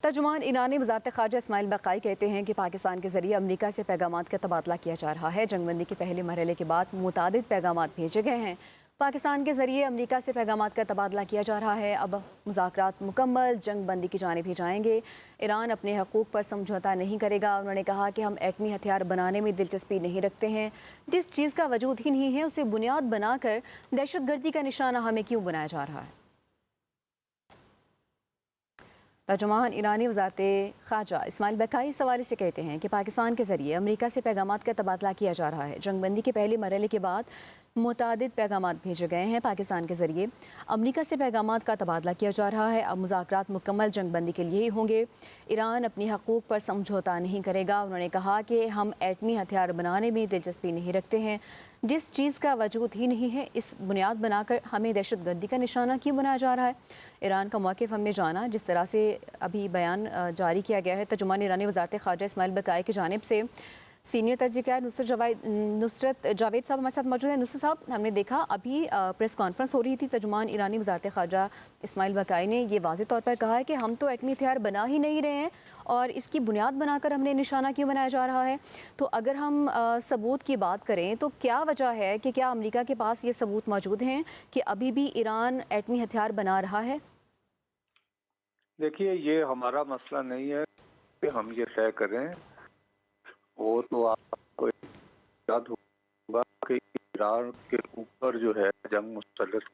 ترجمان ایرانی وزارت خارجہ اسماعیل بقائی کہتے ہیں کہ پاکستان کے ذریعے امریکہ سے پیغامات کا تبادلہ کیا جا رہا ہے۔ جنگ بندی کے پہلے مرحلے کے بعد متعدد پیغامات بھیجے گئے ہیں۔ پاکستان کے ذریعے امریکہ سے پیغامات کا تبادلہ کیا جا رہا ہے۔ اب مذاکرات مکمل جنگ بندی کی جانب ہی جائیں گے۔ ایران اپنے حقوق پر سمجھوتہ نہیں کرے گا۔ انہوں نے کہا کہ ہم ایٹمی ہتھیار بنانے میں دلچسپی نہیں رکھتے ہیں۔ جس چیز کا وجود ہی نہیں ہے اسے بنیاد بنا کر دہشت گردی کا نشانہ ہمیں کیوں بنایا جا رہا ہے؟ ترجمان ایرانی وزارت خارجہ اسماعیل بقائی اس حوالے سے کہتے ہیں کہ پاکستان کے ذریعے امریکہ سے پیغامات کا تبادلہ کیا جا رہا ہے۔ جنگ بندی کے پہلے مرحلے کے بعد متعدد پیغامات بھیجے گئے ہیں۔ پاکستان کے ذریعے امریکہ سے پیغامات کا تبادلہ کیا جا رہا ہے۔ اب مذاکرات مکمل جنگ بندی کے لیے ہی ہوں گے۔ ایران اپنی حقوق پر سمجھوتہ نہیں کرے گا۔ انہوں نے کہا کہ ہم ایٹمی ہتھیار بنانے میں دلچسپی نہیں رکھتے ہیں۔ جس چیز کا وجود ہی نہیں ہے اس بنیاد بنا کر ہمیں دہشت گردی کا نشانہ کیوں بنایا جا رہا ہے؟ ایران کا موقف ہم نے جانا، جس طرح سے ابھی بیان جاری کیا گیا ہے ترجمان ایرانی وزارت خارجہ اسماعیل بقائی کی جانب سے۔ سینئر تجزیہ کار نصرت جاوید صاحب ہمارے ساتھ موجود ہیں۔ نصرت صاحب، ہم نے دیکھا ابھی پریس کانفرنس ہو رہی تھی، ترجمان ایرانی وزارت خارجہ اسماعیل بقائی نے یہ واضح طور پر کہا ہے کہ ہم تو ایٹمی ہتھیار بنا ہی نہیں رہے ہیں اور اس کی بنیاد بنا کر ہم نے نشانہ کیوں بنایا جا رہا ہے؟ تو اگر ہم ثبوت کی بات کریں تو کیا وجہ ہے کہ کیا امریکہ کے پاس یہ ثبوت موجود ہیں کہ ابھی بھی ایران ایٹمی ہتھیار بنا رہا ہے؟ دیکھیے، یہ ہمارا مسئلہ نہیں ہے کہ ہم یہ طے کریں۔ وہ تو آپ کو یاد ہوگا کہ ایران کے اوپر جو ہے جنگ مسلط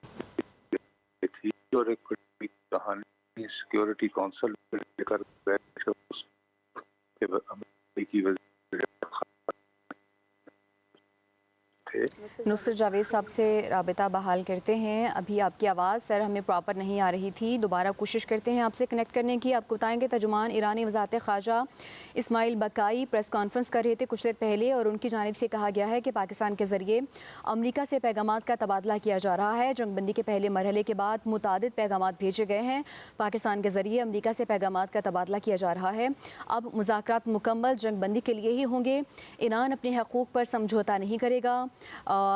تھی اور ایک بڑی کہانی سیکیورٹی کونسل لے کر امریکی وزیر نصرت جاوید صاحب سے رابطہ بحال کرتے ہیں۔ ابھی آپ کی آواز سر ہمیں پراپر نہیں آ رہی تھی، دوبارہ کوشش کرتے ہیں آپ سے کنیکٹ کرنے کی۔ آپ کو بتائیں کہ ترجمان ایرانی وزارت خارجہ اسماعیل بقائی پریس کانفرنس کر رہے تھے کچھ دیر پہلے، اور ان کی جانب سے کہا گیا ہے کہ پاکستان کے ذریعے امریکہ سے پیغامات کا تبادلہ کیا جا رہا ہے۔ جنگ بندی کے پہلے مرحلے کے بعد متعدد پیغامات بھیجے گئے ہیں۔ پاکستان کے ذریعے امریکہ سے پیغامات کا تبادلہ کیا جا رہا ہے۔ اب مذاکرات مکمل جنگ بندی کے لیے ہی ہوں گے۔ ایران اپنے حقوق پر سمجھوتہ نہیں کرے گا۔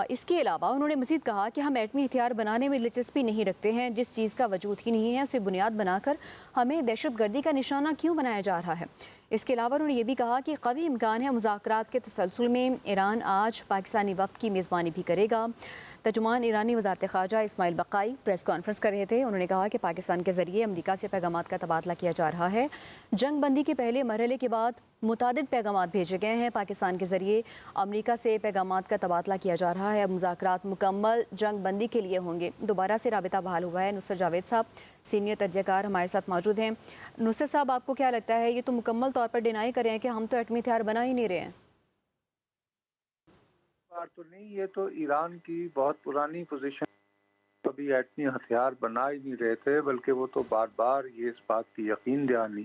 اس کے علاوہ انہوں نے مزید کہا کہ ہم ایٹمی ہتھیار بنانے میں دلچسپی نہیں رکھتے ہیں۔ جس چیز کا وجود ہی نہیں ہے اسے بنیاد بنا کر ہمیں دہشت گردی کا نشانہ کیوں بنایا جا رہا ہے؟ اس کے علاوہ انہوں نے یہ بھی کہا کہ قوی امکان ہے مذاکرات کے تسلسل میں ایران آج پاکستانی وفد کی میزبانی بھی کرے گا۔ ترجمان ایرانی وزارت خارجہ اسماعیل بقائی پریس کانفرنس کر رہے تھے۔ انہوں نے کہا کہ پاکستان کے ذریعے امریکہ سے پیغامات کا تبادلہ کیا جا رہا ہے۔ جنگ بندی کے پہلے مرحلے کے بعد متعدد پیغامات بھیجے گئے ہیں۔ پاکستان کے ذریعے امریکہ سے پیغامات کا تبادلہ کیا جا رہا ہے۔ اب مذاکرات مکمل جنگ بندی کے لیے ہوں گے۔ دوبارہ سے رابطہ بحال ہوا ہے۔ نصرت جاوید صاحب سینئر تجزیہ کار ہمارے ساتھ موجود ہیں۔ نصرت صاحب، آپ کو کیا لگتا ہے؟ یہ تو مکمل طور پر ڈینائی کر رہے ہیں کہ ہم تو ایٹمی ہتھیار بنا ہی نہیں رہے ہیں۔ بات تو نہیں، یہ تو ایران کی بہت پرانی پوزیشن، کبھی ایٹمی ہتھیار بنا ہی نہیں رہے تھے، بلکہ وہ تو بار بار یہ اس بات کی یقین دہانی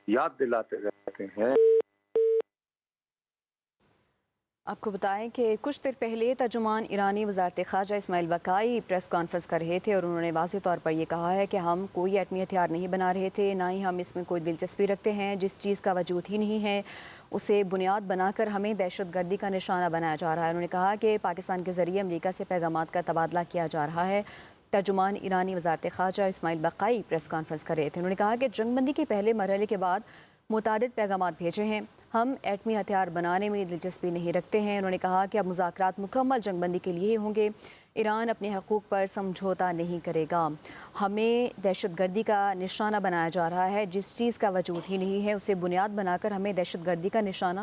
یاد دلاتے رہتے ہیں۔ آپ کو بتائیں کہ کچھ دیر پہلے ترجمان ایرانی وزارت خارجہ اسماعیل بقائی پریس کانفرنس کر رہے تھے، اور انہوں نے واضح طور پر یہ کہا ہے کہ ہم کوئی ایٹمی ہتھیار نہیں بنا رہے تھے، نہ ہی ہم اس میں کوئی دلچسپی رکھتے ہیں۔ جس چیز کا وجود ہی نہیں ہے اسے بنیاد بنا کر ہمیں دہشت گردی کا نشانہ بنایا جا رہا ہے۔ انہوں نے کہا کہ پاکستان کے ذریعے امریکہ سے پیغامات کا تبادلہ کیا جا رہا ہے۔ ترجمان ایرانی وزارت خارجہ اسماعیل بقائی پریس کانفرنس کر رہے تھے۔ انہوں نے کہا کہ جنگ بندی کے پہلے مرحلے کے بعد متعدد پیغامات بھیجے ہیں۔ ہم ایٹمی ہتھیار بنانے میں دلچسپی نہیں رکھتے ہیں۔ انہوں نے کہا کہ اب مذاکرات مکمل جنگ بندی کے لیے ہی ہوں گے۔ ایران اپنے حقوق پر سمجھوتہ نہیں کرے گا۔ ہمیں دہشت گردی کا نشانہ بنایا جا رہا ہے۔ جس چیز کا وجود ہی نہیں ہے اسے بنیاد بنا کر ہمیں دہشت گردی کا نشانہ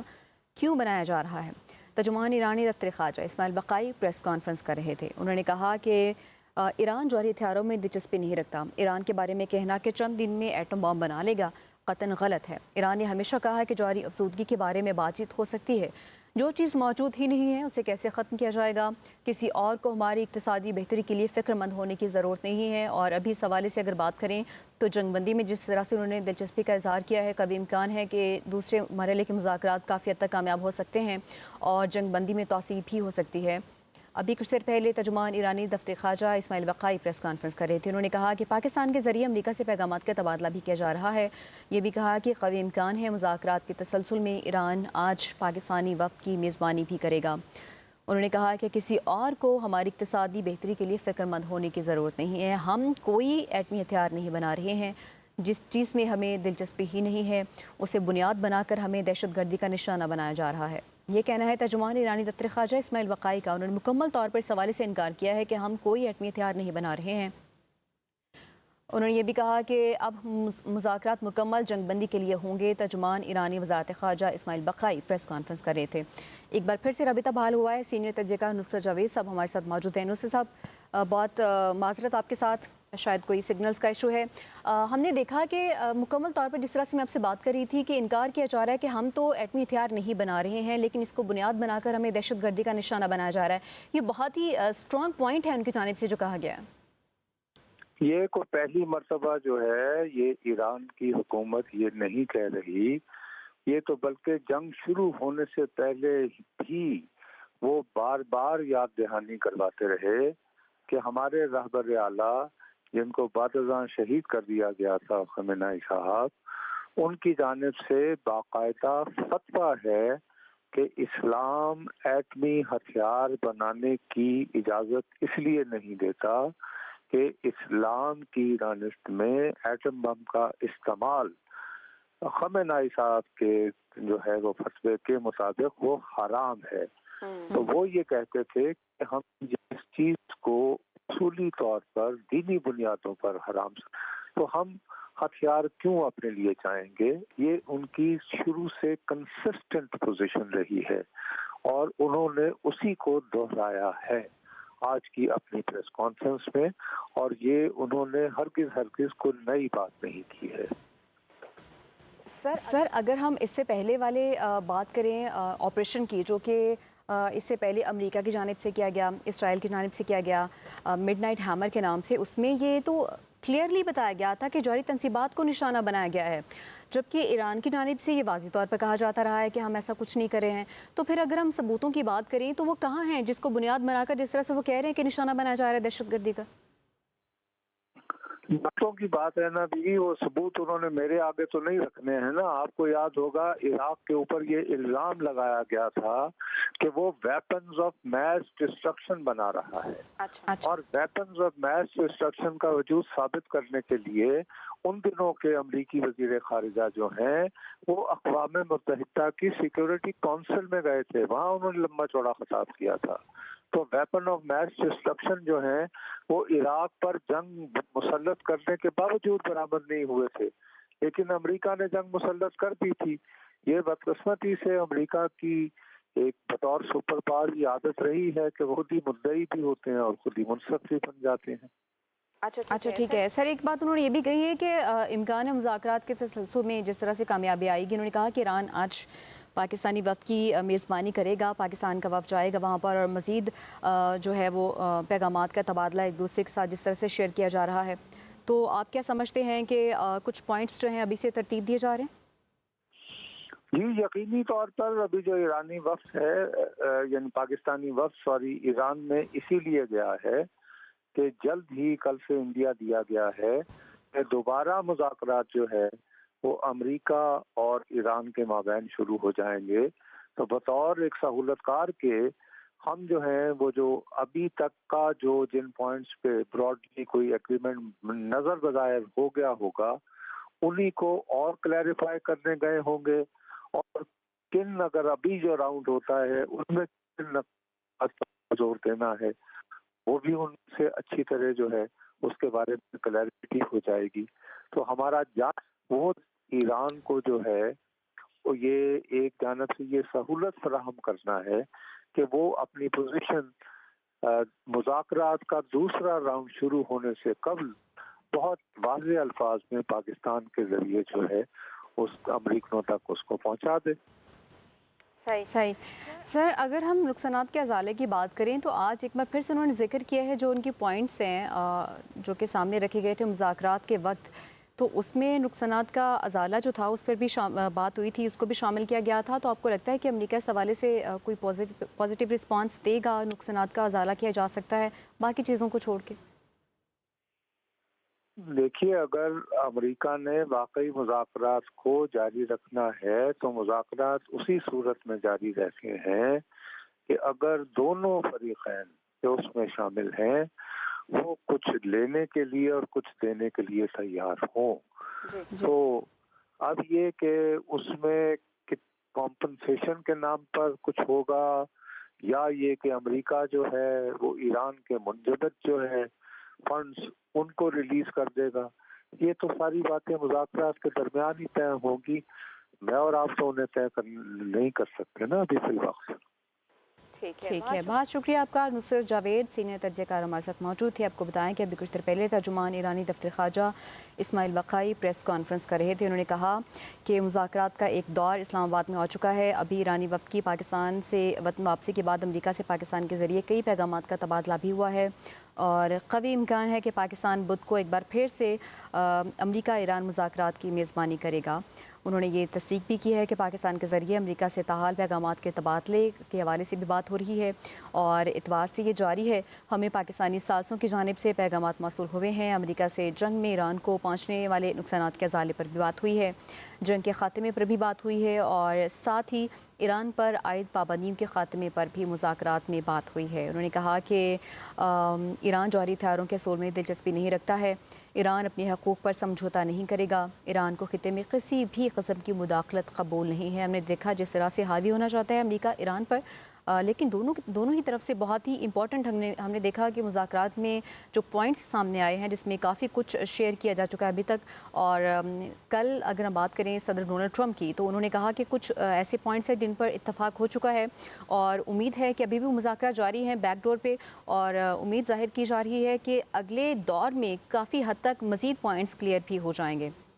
کیوں بنایا جا رہا ہے؟ ترجمان ایرانی دفتر خارجہ اسماعیل بقائی پریس کانفرنس کر رہے تھے۔ انہوں نے کہا کہ ایران جوہری ہتھیاروں میں دلچسپی نہیں رکھتا۔ ایران کے بارے میں کہنا کہ چند دن میں ایٹم بم بنا لے گا قطعاً غلط ہے۔ ایران نے ہمیشہ کہا ہے کہ جوہری افزودگی کے بارے میں بات چیت ہو سکتی ہے۔ جو چیز موجود ہی نہیں ہے اسے کیسے ختم کیا جائے گا؟ کسی اور کو ہماری اقتصادی بہتری کے لیے فکر مند ہونے کی ضرورت نہیں ہے۔ اور ابھی اس حوالے سے اگر بات کریں تو جنگ بندی میں جس طرح سے انہوں نے دلچسپی کا اظہار کیا ہے، کبھی امکان ہے کہ دوسرے مرحلے کے مذاکرات کافی حد تک کامیاب ہو سکتے ہیں اور جنگ بندی میں توسیع بھی ہو سکتی ہے۔ ابھی کچھ دیر پہلے ترجمان ایرانی دفتر خارجہ اسماعیل بقائی پریس کانفرنس کر رہے تھے۔ انہوں نے کہا کہ پاکستان کے ذریعے امریکہ سے پیغامات کا تبادلہ بھی کیا جا رہا ہے۔ یہ بھی کہا کہ قوی امکان ہے مذاکرات کے تسلسل میں ایران آج پاکستانی وفد کی میزبانی بھی کرے گا۔ انہوں نے کہا کہ کسی اور کو ہماری اقتصادی بہتری کے لیے فکر مند ہونے کی ضرورت نہیں ہے۔ ہم کوئی ایٹمی ہتھیار نہیں بنا رہے ہیں۔ جس چیز میں ہمیں دلچسپی ہی نہیں ہے اسے بنیاد بنا کر ہمیں دہشت گردی کا نشانہ بنایا جا رہا ہے۔ یہ کہنا ہے ترجمان ایرانی دفتر خارجہ اسماعیل بقائی کا۔ انہوں نے مکمل طور پر اس حوالے سے انکار کیا ہے کہ ہم کوئی ایٹمی ہتھیار نہیں بنا رہے ہیں۔ انہوں نے یہ بھی کہا کہ اب مذاکرات مکمل جنگ بندی کے لیے ہوں گے۔ ترجمان ایرانی وزارت خارجہ اسماعیل بقائی پریس کانفرنس کر رہے تھے۔ ایک بار پھر سے رابطہ بحال ہوا ہے۔ سینئر تجزیہ کار نصرت جاوید صاحب ہمارے ساتھ موجود ہیں۔ نصرت صاحب، بہت معذرت آپ کے ساتھ، شاید کوئی سگنلز کا ایشو ہے۔ ہم نے دیکھا کہ مکمل طور پر جس طرح سے میں آپ سے بات کر رہی تھی کہ انکار کیا جا رہا ہے کہ ہم تو ایٹمی ہتھیار نہیں بنا رہے ہیں، لیکن اس کو بنیاد بنا کر ہمیں دہشت گردی کا نشانہ بنایا جا رہا ہے۔ یہ بہت ہی اسٹرانگ پوائنٹ ہے ان کی جانب سے جو کہا گیا ہے۔ یہ کو پہلی مرتبہ جو ہے یہ ایران کی حکومت یہ نہیں کہہ رہی، یہ تو بلکہ جنگ شروع ہونے سے پہلے بھی وہ بار بار یاد دہانی کرواتے رہے کہ ہمارے رہبر اعلیٰ جن کو بعد ازاں شہید کر دیا گیا تھا خامنہئی صاحب، ان کی جانب سے باقاعدہ فتویٰ ہے کہ اسلام ایٹمی ہتھیار بنانے کی اجازت اس لیے نہیں دیتا کہ اسلام کی دانست میں ایٹم بم کا استعمال خامنہئی صاحب کے جو ہے وہ فتوے کے مطابق وہ حرام ہے۔ تو وہ یہ کہتے تھے کہ ہم جس چیز کو اصولی طور پر دینی بنیادوں پر حرام تو ہم ہتھیار کیوں اپنے لیے چاہیں گے، یہ ان کی شروع سے کنسسٹنٹ پوزیشن رہی ہے اور انہوں نے اسی کو دہرایا ہے آج کی اپنی پریس کانفرنس میں، اور یہ انہوں نے ہرگز کوئی نئی بات نہیں کی ہے۔ سر اگر ہم اس سے پہلے والے بات کریں آپریشن کی، جو کہ اس سے پہلے امریکہ کی جانب سے کیا گیا، اسرائیل کی جانب سے کیا گیا مڈ نائٹ ہیمر کے نام سے، اس میں یہ تو کلیئرلی بتایا گیا تھا کہ جوہری تنصیبات کو نشانہ بنایا گیا ہے، جبکہ ایران کی جانب سے یہ واضح طور پر کہا جاتا رہا ہے کہ ہم ایسا کچھ نہیں کر رہے ہیں۔ تو پھر اگر ہم ثبوتوں کی بات کریں تو وہ کہاں ہیں جس کو بنیاد بنا کر جس طرح سے وہ کہہ رہے ہیں کہ نشانہ بنایا جا رہا ہے دہشت گردی کا؟ باتوں کی بات ہے نا بیوی، وہ ثبوت انہوں نے میرے آگے تو نہیں رکھنے ہیں نا۔ آپ کو یاد ہوگا عراق کے اوپر یہ الزام لگایا گیا تھا کہ وہ ویپنز آف میس ڈسٹرکشن بنا رہا ہے، اور ویپنز آف میس ڈسٹرکشن کا وجود ثابت کرنے کے لیے ان دنوں کے امریکی وزیر خارجہ جو ہیں وہ اقوام متحدہ کی سیکیورٹی کونسل میں گئے تھے، وہاں انہوں نے لمبا چوڑا خطاب کیا تھا۔ تو ویپن آف میس ڈسٹرکشن جو ہیں وہ عراق پر جنگ مسلط کرنے کے باوجود برآمد نہیں ہوئے تھے، لیکن امریکہ نے جنگ مسلط کر دی تھی۔ یہ بدقسمتی سے امریکہ کی ایک بطور سپر پاور کی عادت رہی ہے کہ وہ خود ہی مدعی بھی ہوتے ہیں اور خود ہی منصف بھی بن جاتے ہیں۔ اچھا ٹھیک ہے سر، ایک بات انہوں نے یہ بھی کہی ہے کہ امکان مذاکرات کے تسلسل میں جس طرح سے کامیابی آئے گی، انہوں نے کہا کہ ایران آج پاکستانی وفد کی میزبانی کرے گا، پاکستان کا وفد جائے گا وہاں پر، اور مزید جو ہے وہ پیغامات کا تبادلہ ایک دوسرے کے ساتھ جس طرح سے شیئر کیا جا رہا ہے، تو آپ کیا سمجھتے ہیں کہ کچھ پوائنٹس جو ہیں ابھی سے ترتیب دیے جا رہے ہیں؟ جی یقینی طور پر ابھی جو ایرانی وفد ہے یعنی پاکستانی وفد ایران میں اسی لیے گیا ہے کہ جلد ہی کل سے انڈیا دیا گیا ہے کہ دوبارہ مذاکرات جو ہے وہ امریکہ اور ایران کے مابین شروع ہو جائیں گے۔ تو بطور ایک سہولت کار کے ہم جو ہیں وہ جو ابھی تک کا جو جن پوائنٹس پہ براڈلی کوئی ایگریمنٹ نظر بظاہر ہو گیا ہوگا انہی کو اور کلیریفائی کرنے گئے ہوں گے، اور کن اگر ابھی جو راؤنڈ ہوتا ہے اس میں کن زور دینا ہے وہ بھی ان سے اچھی طرح جو ہے اس کے بارے میں کلیئرٹی ہو جائے گی۔ تو ہمارا وہ ایران کو جو ہے وہ یہ ایک جانب سے یہ سہولت فراہم کرنا ہے کہ وہ اپنی پوزیشن مذاکرات کا دوسرا راؤنڈ شروع ہونے سے قبل بہت واضح الفاظ میں پاکستان کے ذریعے جو ہے اس امریکنوں تک اس کو پہنچا دے۔ صحیح سر، اگر ہم نقصانات کے ازالے کی بات کریں تو آج ایک بار پھر سے انہوں نے ذکر کیا ہے جو ان کی پوائنٹس ہیں جو کہ سامنے رکھے گئے تھے مذاکرات کے وقت، تو اس میں نقصانات کا ازالہ جو تھا اس پر بھی بات ہوئی تھی، اس کو بھی شامل کیا گیا تھا۔ تو آپ کو لگتا ہے کہ امریکہ اس حوالے سے کوئی پازیٹیو رسپانس دے گا، نقصانات کا ازالہ کیا جا سکتا ہے باقی چیزوں کو چھوڑ کے؟ دیکھیے اگر امریکہ نے واقعی مذاکرات کو جاری رکھنا ہے تو مذاکرات اسی صورت میں جاری رہتے ہیں کہ اگر دونوں فریقین جو اس میں شامل ہیں وہ کچھ لینے کے لیے اور کچھ دینے کے لیے تیار ہوں. جی تو اب یہ کہ اس میں کمپنسیشن کے نام پر کچھ ہوگا یا یہ کہ امریکہ جو ہے وہ ایران کے منجمد جو ہے فنڈز ان کو ریلیز کر دے گا، یہ تو ساری باتیں مذاکرات کے درمیان ہی طے ہوں گی. میں اور آپ تو انہیں طے نہیں کر سکتے نا ابھی فی الوقت. ٹھیک ہے، بہت شکریہ آپ کا. نصرت جاوید سینئر تجزیہ کار ہمارے ساتھ موجود تھے. آپ کو بتائیں کہ ابھی کچھ دیر پہلے ترجمان ایرانی دفتر خارجہ اسماعیل بقائی پریس کانفرنس کر رہے تھے. انہوں نے کہا کہ مذاکرات کا ایک دور اسلام آباد میں ہو چکا ہے. ابھی ایرانی وفد کی پاکستان سے وطن واپسی کے بعد امریکہ سے پاکستان کے ذریعے کئی پیغامات کا تبادلہ بھی ہوا ہے اور قوی امکان ہے کہ پاکستان بدھ کو ایک بار پھر سے امریکہ ایران مذاکرات کی میزبانی کرے گا. انہوں نے یہ تصدیق بھی کی ہے کہ پاکستان کے ذریعے امریکہ سے تاحال پیغامات کے تبادلے کے حوالے سے بھی بات ہو رہی ہے اور اتوار سے یہ جاری ہے. ہمیں پاکستانی ثالثوں کی جانب سے پیغامات موصول ہوئے ہیں. امریکہ سے جنگ میں ایران کو پہنچنے والے نقصانات کے ازالے پر بھی بات ہوئی ہے، جنگ کے خاتمے پر بھی بات ہوئی ہے اور ساتھ ہی ایران پر عائد پابندیوں کے خاتمے پر بھی مذاکرات میں بات ہوئی ہے. انہوں نے کہا کہ ایران جوہری ہتھیاروں کے حصول میں دلچسپی نہیں رکھتا ہے. ایران اپنے حقوق پر سمجھوتا نہیں کرے گا. ایران کو خطے میں کسی بھی قسم کی مداخلت قبول نہیں ہے. ہم نے دیکھا جس طرح سے حاوی ہونا چاہتا ہے امریکہ ایران پر، لیکن دونوں ہی طرف سے بہت ہی امپورٹنٹ ہم نے دیکھا کہ مذاکرات میں جو پوائنٹس سامنے آئے ہیں جس میں کافی کچھ شیئر کیا جا چکا ہے ابھی تک. اور کل اگر ہم بات کریں صدر ڈونلڈ ٹرمپ کی تو انہوں نے کہا کہ کچھ ایسے پوائنٹس ہیں جن پر اتفاق ہو چکا ہے اور امید ہے کہ ابھی بھی مذاکرات جاری ہیں بیک ڈور پہ، اور امید ظاہر کی جا رہی ہے کہ اگلے دور میں کافی حد تک مزید پوائنٹس کلیئر بھی ہو جائیں گے.